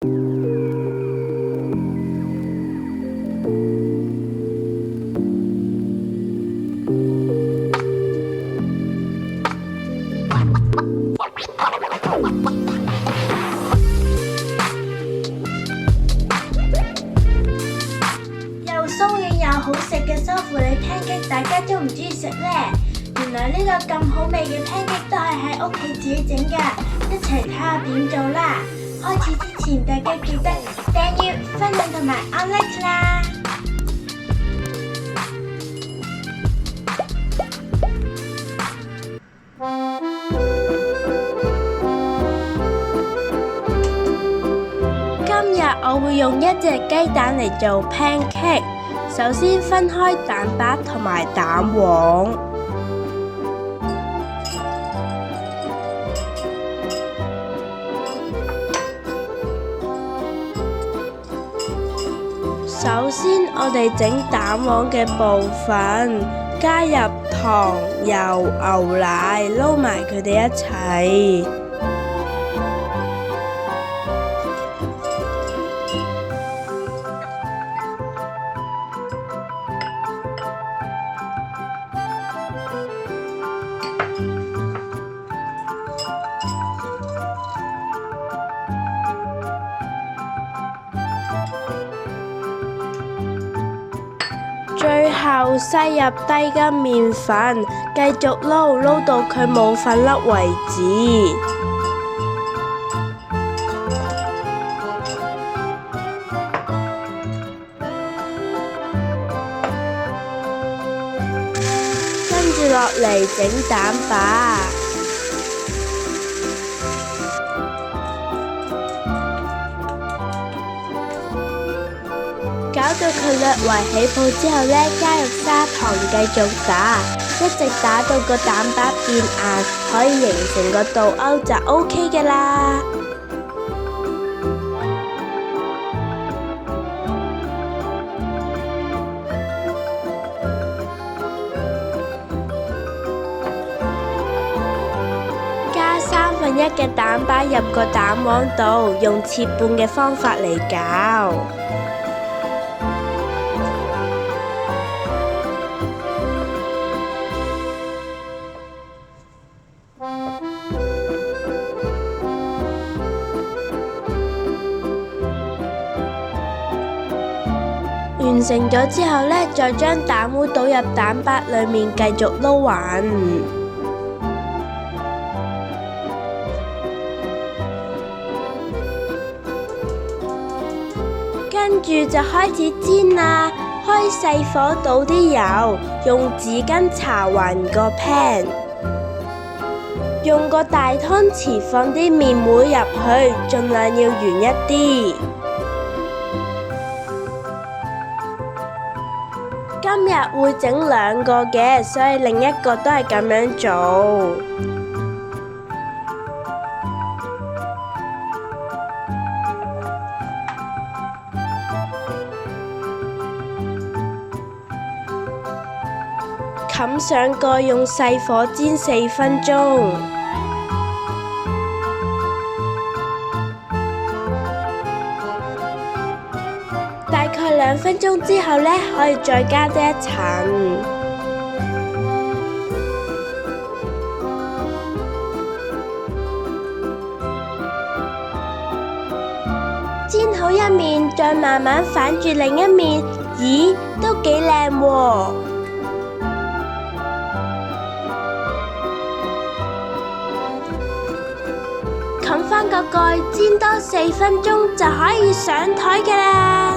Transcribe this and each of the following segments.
又鬆軟又好食嘅梳芙里 pancake， 大家中唔中意食呢？原來呢個咁好味嘅 pancake 都係喺屋企自己整㗎，一齊睇下點做啦！開始之前，大家記得訂閱、分享同埋按 like 啦！今日我會用一隻雞蛋嚟做 pancake。首先分開蛋白同埋蛋黃，首先我哋整蛋黃嘅部分，加入糖、油、牛奶，撈埋佢哋一齊。最後篩入低筋麵粉，繼續撈到佢冇粉粒為止。跟住落嚟整蛋白。搞到佢略為起泡之後呢，加入砂糖繼續打，一直打到個蛋白變硬，可以形成個倒鈎就 OK 嘅啦。加1/3嘅蛋白入個蛋黃度，用切半嘅方法嚟攪。完成咗之後呢，再將蛋糊倒入蛋白裏面，繼續撈勻。跟住就開始煎啦，開細火倒啲油，用紙巾搽勻個 pan， 用個大湯匙放啲麵糊入去，盡量要圓一啲。今日會整2個嘅，所以另一個都係咁樣做。冚上蓋，用細火煎4分鐘。大概2分鐘之後呢，可以再加多一層。煎好一面，再慢慢反住另一面，咦，都幾靚喎！冚返個蓋，煎多4分鐘就可以上枱㗎啦！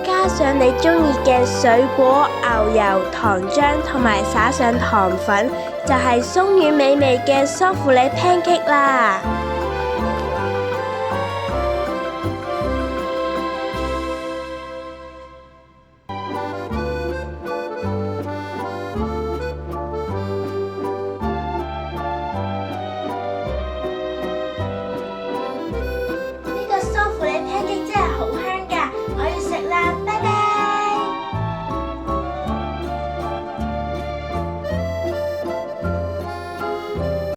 加上你鍾意嘅水果、牛油、糖漿同埋撒上糖粉，就係鬆軟美味嘅梳芙里 pancake 啦！